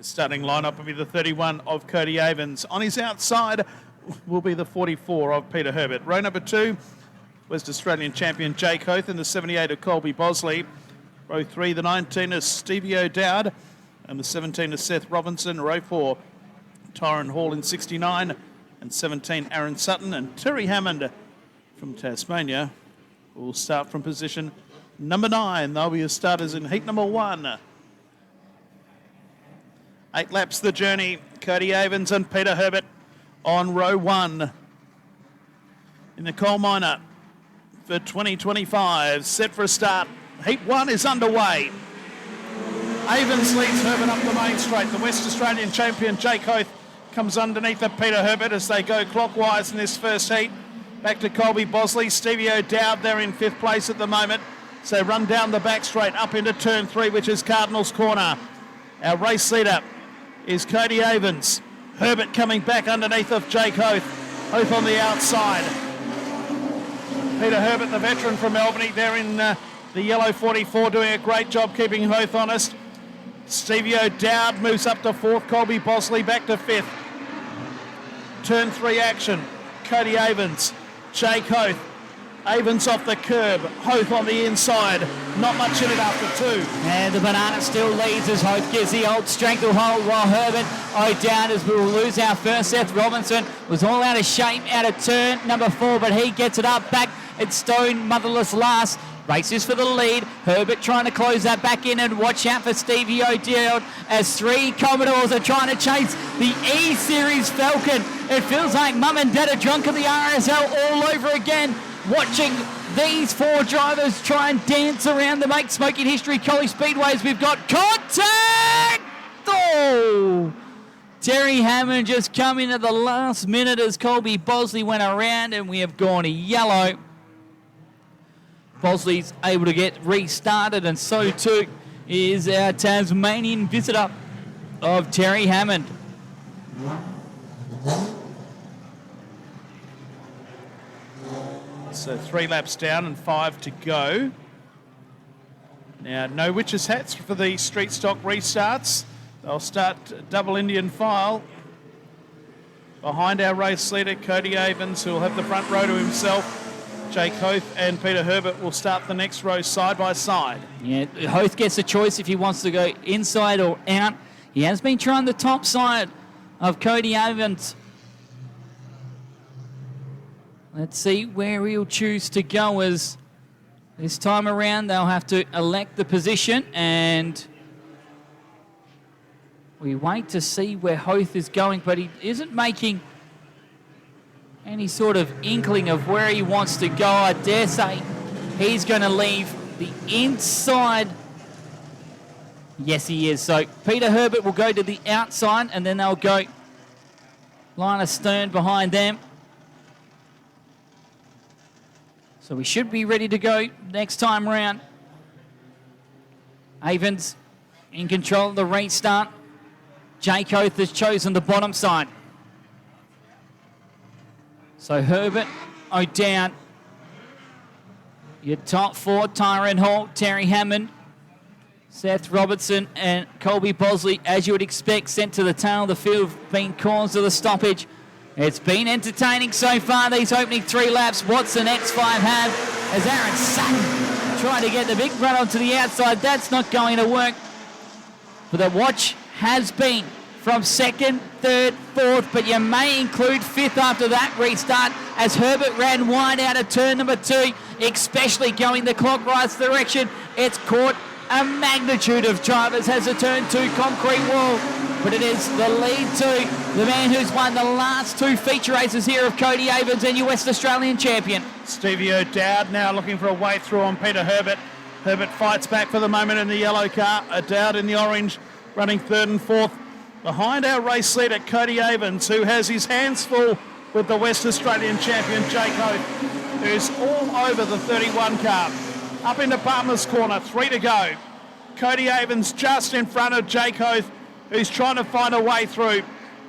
starting lineup will be the 31 of Cody Avens. On his outside will be the 44 of Peter Herbert. Row number 2, West Australian champion Jake Hoth in the 78 of Colby Bosley. Row 3, the 19 is Stevie O'Dowd, and the 17 is Seth Robinson. Row 4, Tyron Hall in 69, and 17 Aaron Sutton, and Terry Hammond from Tasmania will start from position number 9. They'll be your starters in heat number 1. 8 laps the journey. Cody Avens and Peter Herbert on row 1 in the coal miner for 2025. Set for a start. Heat 1 is underway. Avens leads Herbert up the main straight. The West Australian champion Jake Hoth comes underneath of Peter Herbert as they go clockwise in this first heat. Back to Colby Bosley. Stevie O'Dowd there in 5th place at the moment. So run down the back straight up into turn 3, which is Cardinals Corner. Our race leader is Cody Avens. Herbert coming back underneath of Jake Hoth. Hoth on the outside. Peter Herbert, the veteran from Albany, there in the yellow 44, doing a great job keeping Hoth honest. Stevie O'Dowd moves up to 4th. Colby Bosley back to 5th. Turn 3 action. Cody Avens. Jake Hoth. Avens off the curb. Hoth on the inside. Not much in it after 2. And the banana still leads as Hoth gives the old stranglehold while Herbert O'Dowd, as we will lose our first. Seth Robinson was all out of shape out of turn number 4, but he gets it up back. It's Stone Motherless last. Races for the lead. Herbert trying to close that back in, and watch out for Stevie O'Dowd as 3 Commodores are trying to chase the E-Series Falcon. It feels like Mum and Dad are drunk at the RSL all over again. Watching these 4 drivers try and dance around the make smoking history Collie Speedways. We've got contact! Oh! Terry Hammond just coming at the last minute as Colby Bosley went around, and we have gone yellow. Bosley's able to get restarted, and so too is our Tasmanian visitor of Terry Hammond. So 3 laps down and 5 to go. Now, no witches' hats for the street stock restarts. They'll start double Indian file behind our race leader, Cody Avens, who will have the front row to himself. Jake Hoth and Peter Herbert will start the next row side by side. Yeah, Hoth gets a choice if he wants to go inside or out. He has been trying the top side of Cody Avens. Let's see where he'll choose to go, as this time around they'll have to elect the position, and we wait to see where Hoth is going, but he isn't making any sort of inkling of where he wants to go. I dare say he's going to leave the inside. Yes, he is. So Peter Herbert will go to the outside, and then they'll go line astern behind them. So we should be ready to go next time round. Avens in control of the restart. Jake Hoth has chosen the bottom side. So Herbert, O'Dowd, your top 4, Tyron Hall, Terry Hammond, Seth Robertson and Colby Bosley, as you would expect, sent to the tail of the field, being cause of the stoppage. It's been entertaining so far, these opening 3 laps. What's the next 5 have? As Aaron Sutton trying to get the big run onto the outside. That's not going to work. But the watch has been from 2nd, 3rd, 4th, but you may include 5th after that restart, as Herbert ran wide out of turn number 2, especially going the clockwise direction. It's caught a magnitude of drivers as a turn 2 concrete wall, but it is the lead to the man who's won the last 2 feature races here of Cody Avens and your West Australian champion. Stevie O'Dowd now looking for a way through on Peter Herbert. Herbert fights back for the moment in the yellow car. O'Dowd in the orange, running 3rd and 4th. Behind our race leader, Cody Avens, who has his hands full with the West Australian champion, Jake Hoth, who's all over the 31 car. Up into Palmer's Corner, 3 to go. Cody Avens just in front of Jake Hoth, who's trying to find a way through.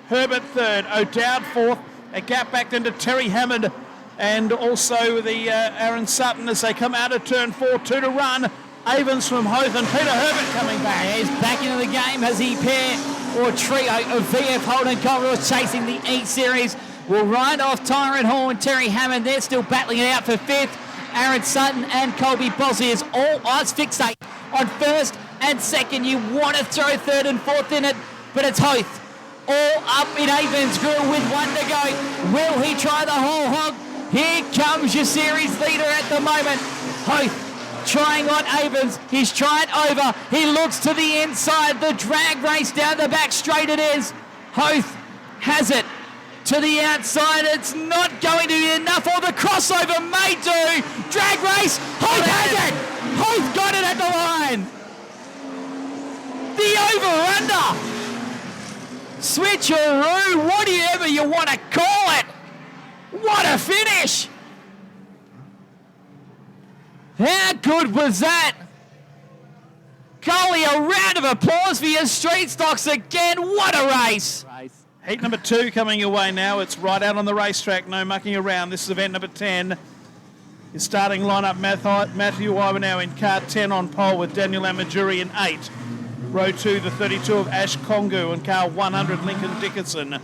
Herbert 3rd, O'Dowd 4th, a gap back into Terry Hammond, and also the Aaron Sutton as they come out of turn 4, 2 to run. Avens from Hoth and Peter Herbert coming back. He's back into the game as he pair or trio of VF Holden Commodores chasing the E-Series will ride off Tyrant Hall and Terry Hammond. They're still battling it out for fifth. Aaron Sutton and Colby Bosley is all eyes fixate on first and second. You want to throw third and fourth in it, but it's Hoth all up in Avens Grill with one to go. Will he try the whole hog? Here comes your series leader at the moment. Hoth trying on Avens. He's trying over. He looks to the inside. The drag race down the back straight it is. Hoth has it to the outside. It's not going to be enough. Or the crossover may do. Drag race. Hoth has it. Hoth got it at the line. The over-under. Switcheroo, whatever you want to call it. What a finish! How good was that? Collie, a round of applause for your street stocks again. What a race! Heat number 2 coming your way now. It's right out on the racetrack, no mucking around. This is event number 10. Your starting lineup, Matthew Ivanhoe in car 10 on pole with Daniel Amajuri in 8. Row 2, the 32 of Ash Kongu and car 100, Lincoln Dickinson.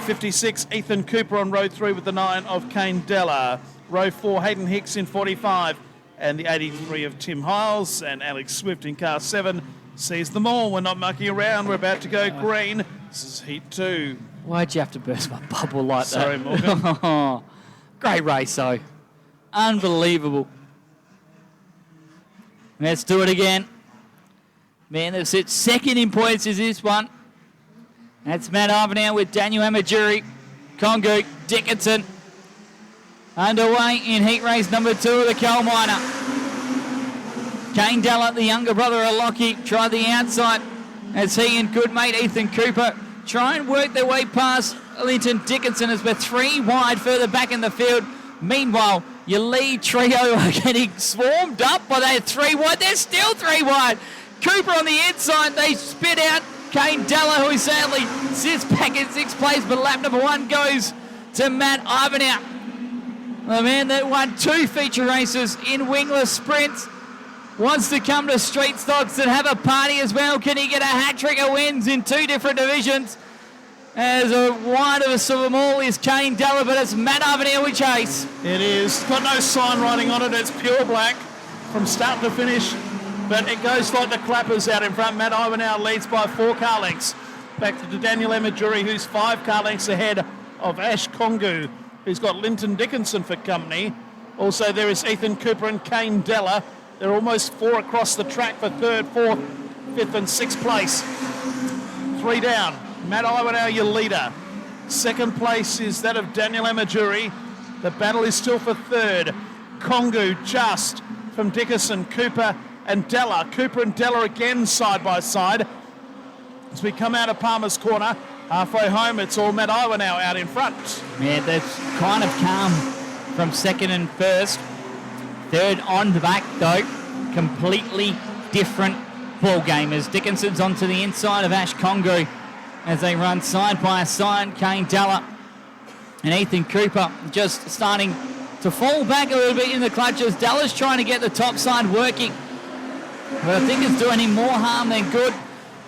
56, Ethan Cooper on row 3 with the 9 of Kane Della. Row 4, Hayden Hicks in 45 and the 83 of Tim Hiles, and Alex Swift in car 7 sees them all. We're not mucking around. We're about to go green. This is heat 2. Why'd you have to burst my bubble like Sorry, that? Sorry, Morgan. Great race, though. Unbelievable. Let's do it again. Man, they've set second in points is this one. That's Matt Ivanhoe with Daniel Amajuri, Kongu, Dickinson. Underway in heat race number 2 of the coal miner. Kane Della, the younger brother of Lockie, tried the outside as he and good mate Ethan Cooper try and work their way past Linton Dickinson as we're 3 wide further back in the field. Meanwhile, your lead trio are getting swarmed up by that 3 wide. They're still 3 wide. Cooper on the inside. They spit out Kane Della, who sadly sits back in 6th place, but lap number 1 goes to Matt Ivanhoe. The man that won 2 feature races in wingless sprints wants to come to street stocks and have a party as well. Can he get a hat trick of wins in 2 different divisions? As a wide of them all is Kane Della, but it's Matt Ivanhoe we chase. It is. Got no sign writing on it. It's pure black from start to finish. But it goes like the clappers out in front. Matt Ivanhoe leads by 4 car lengths. Back to Daniel Amajuri, who's 5 car lengths ahead of Ash Kongu, who's got Linton Dickinson for company. Also, there is Ethan Cooper and Kane Della. They're almost 4 across the track for 3rd, 4th, 5th and 6th place. 3 down. Matt Ivanhoe, your leader. 2nd place is that of Daniel Amajuri. The battle is still for 3rd. Kongu just from Dickinson, Cooper and Della. Cooper and Della again side by side. As we come out of Palmer's Corner, halfway home, it's all Matt Ivanhoe out in front. Yeah, that's kind of calm from 2nd and 1st. 3rd on the back, though. Completely different ball game as Dickinson's onto the inside of Ash Kongu as they run side by side. Kane Della and Ethan Cooper just starting to fall back a little bit in the clutches. Della's trying to get the top side working, but I think it's doing him more harm than good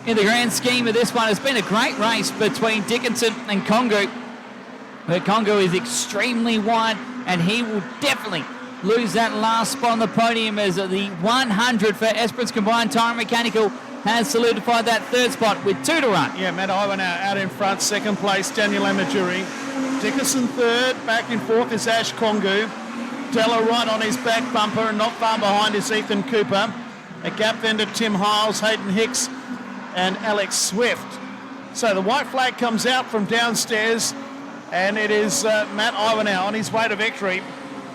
in the grand scheme of this one. It's been a great race between Dickinson and Kongu, but Kongu is extremely wide and he will definitely lose that last spot on the podium as the 100 for Esperance Combined Tire Mechanical has solidified that 3rd spot with 2 to run. Yeah, Matt Ivanhoe out in front, 2nd place, Daniel Amajuri. Dickinson 3rd, back and 4th is Ash Kongu. Della right on his back bumper and not far behind is Ethan Cooper. A gap then to Tim Hiles, Hayden Hicks and Alex Swift. So the white flag comes out from downstairs and it is Matt Ivanhoe on his way to victory.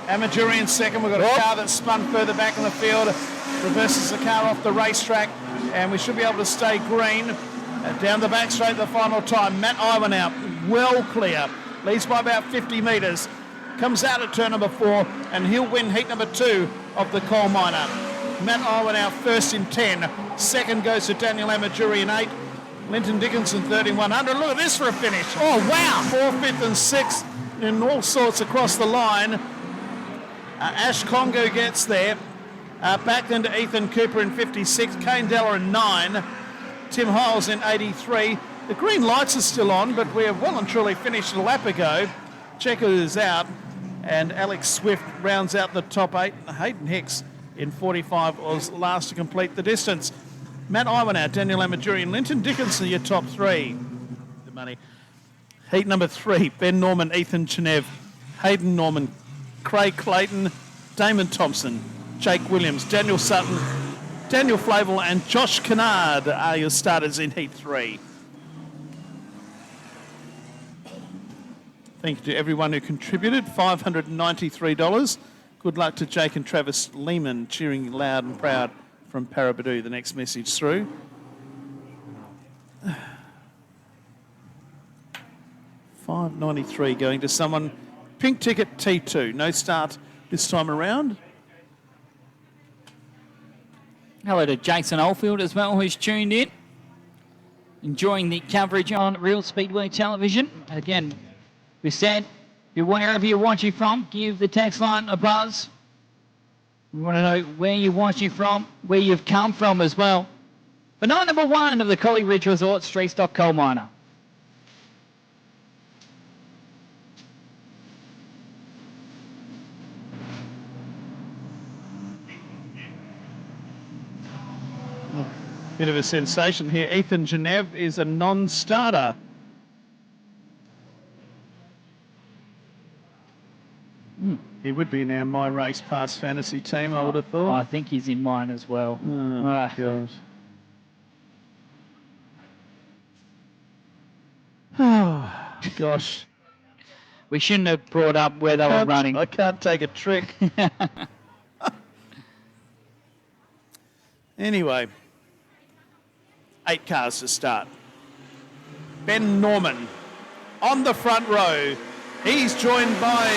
Amajuri in 2nd. We've got a car that's spun further back in the field, reverses the car off the racetrack, and we should be able to stay green. Down the back straight the final time. Matt Ivanhoe well clear, leads by about 50 metres, comes out at turn number 4, and he'll win heat number 2 of the coal miner. Matt Ivanhoe 1st in 10, 2nd goes to Daniel Amajuri in 8, Linton Dickinson 3rd in 100. Look at this for a finish. Oh wow! 4th, 5th and 6th in all sorts across the line. Ash Kongu gets there. Back then to Ethan Cooper in 56, Kane Della in 9. Tim Hiles in 83. The green lights are still on, but we have well and truly finished a lap ago. Checker is out, and Alex Swift rounds out the top 8. Hayden Hicks in 45 was last to complete the distance. Matt Iwanow, Daniel Amaduri, and Linton Dickinson, your top 3. The money. Heat number 3, Ben Norman, Ethan Chenev, Hayden Norman, Craig Clayton, Damon Thompson, Jake Williams, Daniel Sutton, Daniel Flavel, and Josh Kennard are your starters in Heat 3. Thank you to everyone who contributed, $593. Good luck to Jake and Travis Lehman, cheering loud and proud from Parabadoo. The next message through. $593 going to someone. Pink ticket T2. No start this time around. Hello to Jason Oldfield as well, who's tuned in. Enjoying the coverage on Real Speedway Television. Again, we said, wherever you're watching from, give the text line a buzz. We want to know where you're watching from, where you've come from as well. For night number 1 of the Collie Ridge Resort Street Stock Coal Miner. Bit of a sensation here. Ethan Genev is a non-starter. He would be in our My Race Pass fantasy team, I would have thought. I think he's in mine as well. Oh, gosh. Oh, gosh. We shouldn't have brought up where they were running. I can't take a trick. Anyway, 8 cars to start. Ben Norman on the front row. He's joined by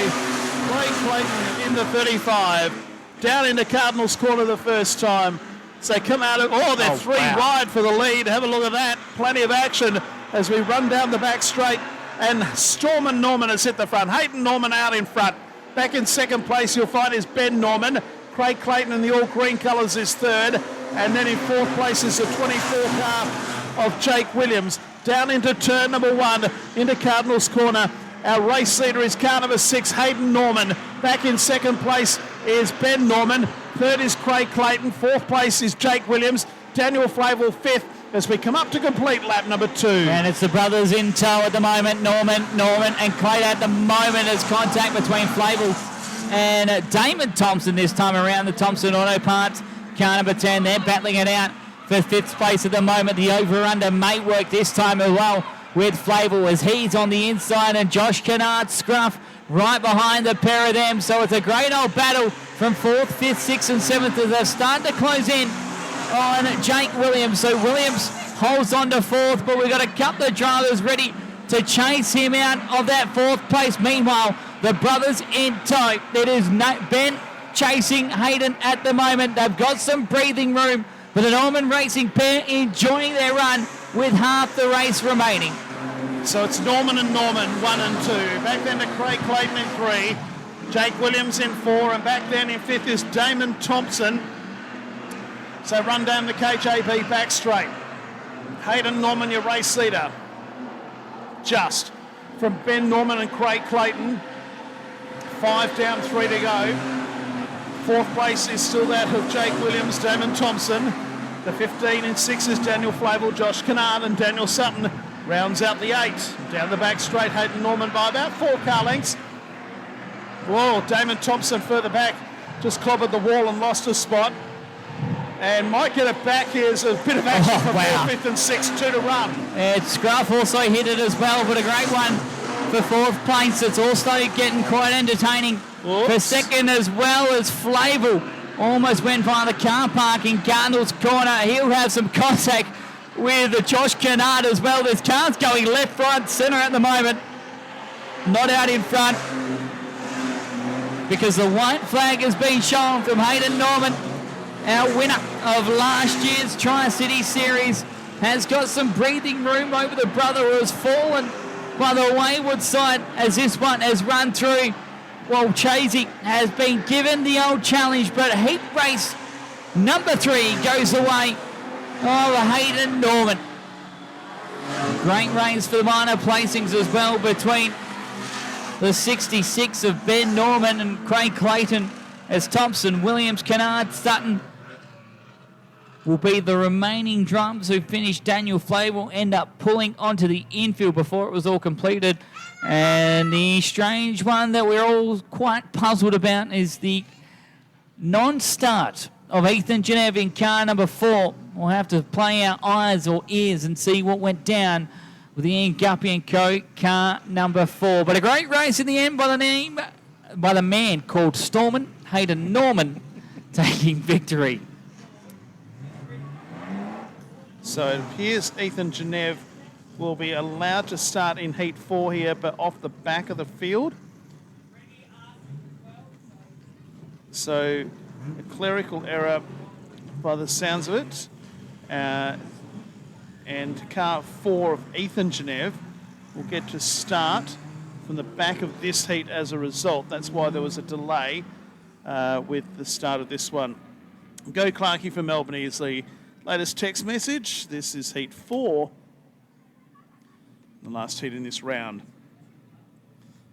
Craig Clayton in the 35. Down into Cardinals Corner the first time. So come out of... Oh, they're three wide for the lead. Have a look at that. Plenty of action as we run down the back straight. And Storm and Norman has hit the front. Hayden Norman out in front. Back in second place you'll find is Ben Norman. Craig Clayton in the all-green colours is third. And then in fourth place is the 24 car of Jake Williams. Down into turn number 1, into Cardinals Corner. Our race leader is car number 6, Hayden Norman. Back in second place is Ben Norman. Third is Craig Clayton. Fourth place is Jake Williams. Daniel Flavel fifth as we come up to complete lap number 2. And it's the brothers in tow at the moment. Norman, and Clayton at the moment as contact between Flavel and Damon Thompson this time around. The Thompson Auto Parts car number 10. They're battling it out for 5th place at the moment. The over-under may work this time as well with Flavel as he's on the inside and Josh Kennard scruff right behind the pair of them. So it's a great old battle from 4th, 5th, 6th and 7th as they're starting to close in on Jake Williams. So Williams holds on to 4th, but we've got a couple of drivers ready to chase him out of that 4th place. Meanwhile, the brothers in tow. It is Ben chasing Hayden at the moment. They've got some breathing room, but the Norman Racing pair enjoying their run with half the race remaining. So it's Norman and Norman, 1 and 2. Back then to Craig Clayton in 3. Jake Williams in 4. And back then in 5th is Damon Thompson. So run down the KJB back straight. Hayden Norman, your race leader. Just from Ben Norman and Craig Clayton. 5 down, 3 to go. 4th place is still that of Jake Williams, Damon Thompson. The 15 and 6 is Daniel Flavel, Josh Kennard and Daniel Sutton rounds out the 8. Down the back straight, Hayden Norman by about 4 car lengths. Whoa, Damon Thompson further back, just clobbered the wall and lost a spot. And might get it back. Here's a bit of action from 4th, 5th and 6th, 2 to run. And Scruff also hit it as well, but a great one for 4th place. It's all started getting quite entertaining. For 2nd as well as Flavel. Almost went via the car park in Cardinals Corner. He'll have some contact with Josh Kennard as well. There's cars going left, right, centre at the moment. Not out in front because the white flag has been shown from Hayden Norman. Our winner of last year's Tri-City Series has got some breathing room over the brother who has fallen by the wayward side as this one has run through. Well, Chasey has been given the old challenge, but heat race number 3 goes away Oh, the Hayden Norman. Great race for the minor placings as well between the 66 of Ben Norman and Craig Clayton, as Thompson, Williams, Kennard, Sutton will be the remaining drums who finished. Daniel Flay will end up pulling onto the infield before it was all completed. And the strange one that we're all quite puzzled about is the non-start of Ethan Genev in car number 4. We'll have to play our eyes or ears and see what went down with the Ian Guppy and Co. car number 4. But a great race in the end by the man called Storman, Hayden Norman, taking victory. So it appears Ethan Genev will be allowed to start in Heat 4 here, but off the back of the field. So a clerical error by the sounds of it. And car 4 of Ethan Genev will get to start from the back of this heat as a result. That's why there was a delay with the start of this one. Go Clarkey from Melbourne is the latest text message. This is Heat 4, the last heat in this round.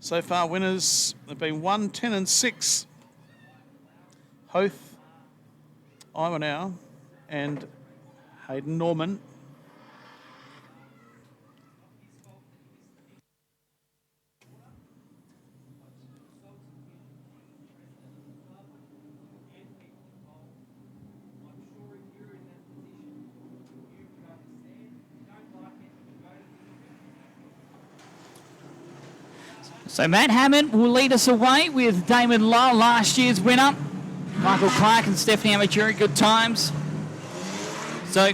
So far, winners have been 1, 10 and 6. Hoth, Iwanow and Hayden Norman. So Matt Hammond will lead us away with Damon Lyle, last year's winner. Michael Clark and Stephanie Amaturi, good times. So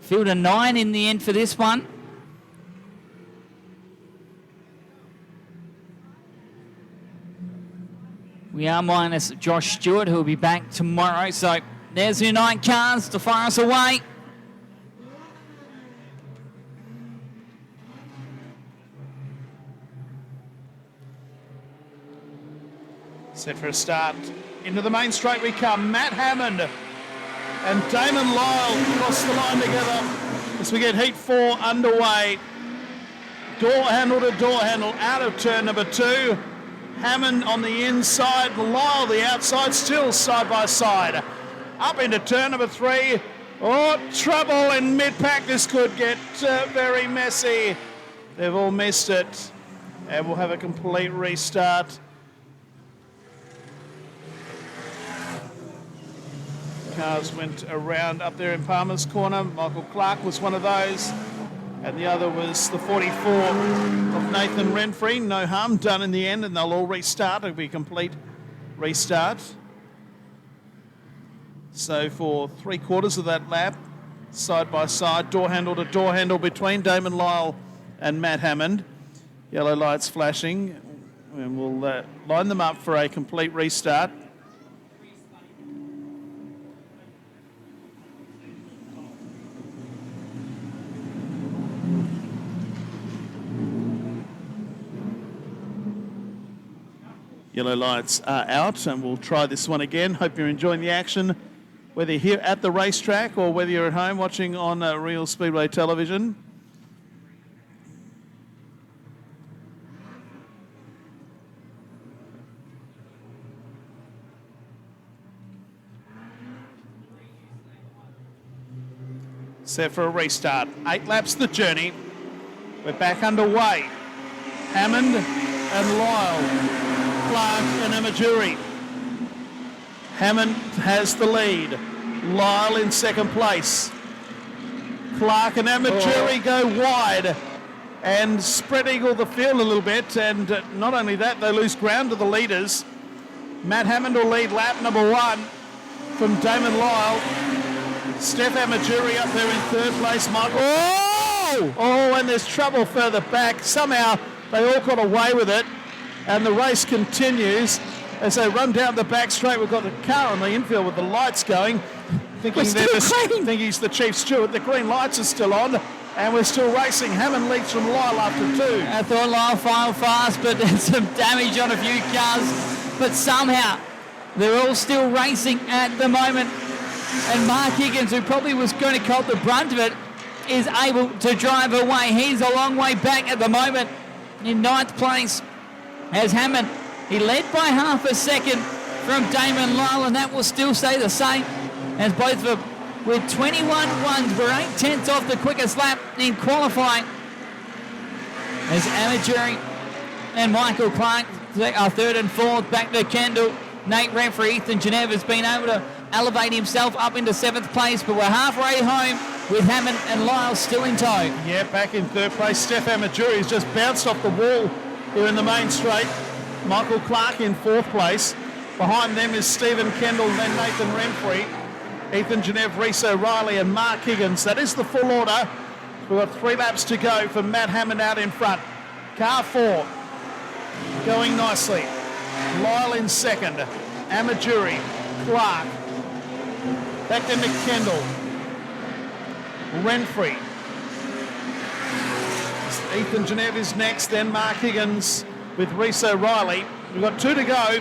field of 9 in the end for this one. We are minus Josh Stewart, who will be back tomorrow. So there's your 9 cars to fire us away. Set for a start. Into the main straight we come. Matt Hammond and Damon Lyle cross the line together as we get Heat 4 underway. Door handle to door handle out of turn number 2. Hammond on the inside, Lyle the outside, still side by side. Up into turn number 3. Oh, trouble in mid-pack. This could get very messy. They've all missed it. And we'll have a complete restart. Cars went around up there in Palmer's corner. Michael Clark was one of those. And the other was the 44 of Nathan Renfree. No harm done in the end, and they'll all restart. It'll be a complete restart. So for 3/4 of that lap, side by side, door handle to door handle between Damon Lyle and Matt Hammond. Yellow lights flashing, and we'll line them up for a complete restart. Yellow lights are out, and we'll try this one again. Hope you're enjoying the action, whether you're here at the racetrack or whether you're at home watching on Real Speedway television. Set for a restart. 8 laps the journey. We're back underway. Hammond and Lyle. Clark and Amaturi. Hammond has the lead. Lyle in second place. Clark and Amaturi go wide and spread eagle the field a little bit, and not only that, they lose ground to the leaders. Matt Hammond will lead lap number 1 from Damon Lyle. Steph Amaturi up there in third place. Michael. Oh, and there's trouble further back. Somehow they all got away with it. And the race continues as they run down the back straight. We've got the car on the infield with the lights going. Thinking he's the chief steward. The green lights are still on, and we're still racing. Hammond leads from Lyle after 2. I thought Lyle filed fast, but there's some damage on a few cars. But somehow they're all still racing at the moment. And Mark Higgins, who probably was going to cop the brunt of it, is able to drive away. He's a long way back at the moment in 9th place as Hammond. He led by half a second from Damon Lyle, and that will still stay the same as both of them with 21.1s. We're 8/10 off the quickest lap in qualifying as Amajuri and Michael Clark are 3rd and 4th. Back to Kendall. Nate Renfrey, Ethan Geneva has been able to elevate himself up into 7th place, but we're halfway home with Hammond and Lyle still in tow. Yeah, back in 3rd place. Steph Amajuri has just bounced off the wall here in the main straight. Michael Clark in 4th place. Behind them is Stephen Kendall, then Nathan Renfrey, Ethan Geneva, Reese O'Reilly and Mark Higgins. That is the full order. We've got 3 laps to go for Matt Hammond out in front. Car 4 going nicely. Lyle in 2nd. Amajuri, Clark. Back to Kendall. Renfrey. Ethan Geneva is next, then Mark Higgins with Reese O'Reilly. We've got 2 to go.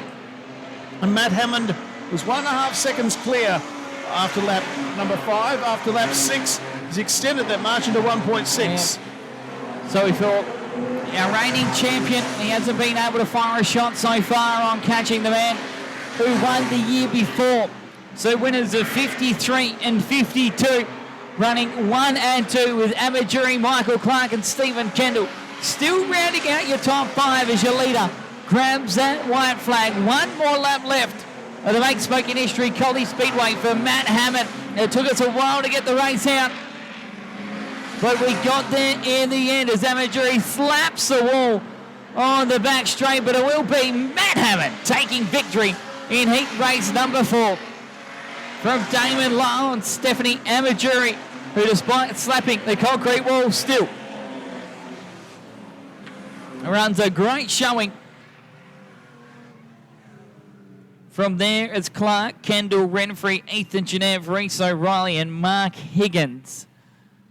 And Matt Hammond was 1.5 seconds clear after lap number 5. After lap 6, he's extended that margin to 1.6. Yeah. So we thought, our reigning champion, he hasn't been able to fire a shot so far on catching the man who won the year before. So winners of 53 and 52, running 1 and 2 with Amajuri, Michael Clark and Stephen Kendall. Still rounding out your top 5 as your leader grabs that white flag. 1 more lap left of the Make Smoking History Collie Speedway for Matt Hammond. It took us a while to get the race out, but we got there in the end as Amajuri slaps the wall on the back straight, but it will be Matt Hammond taking victory in heat race number 4 from Damon Lyle and Stephanie Amajuri, who despite slapping the concrete wall still runs a great showing. From there, it's Clark, Kendall, Renfrey, Ethan Geneva, Reese O'Reilly and Mark Higgins,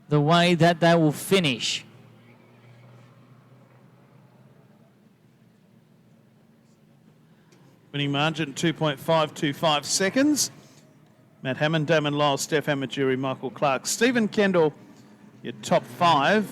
the way that they will finish. Winning margin 2.525 seconds. Matt Hammond, Damon Lyle, Steph Amajuri, Michael Clark, Stephen Kendall, your top 5.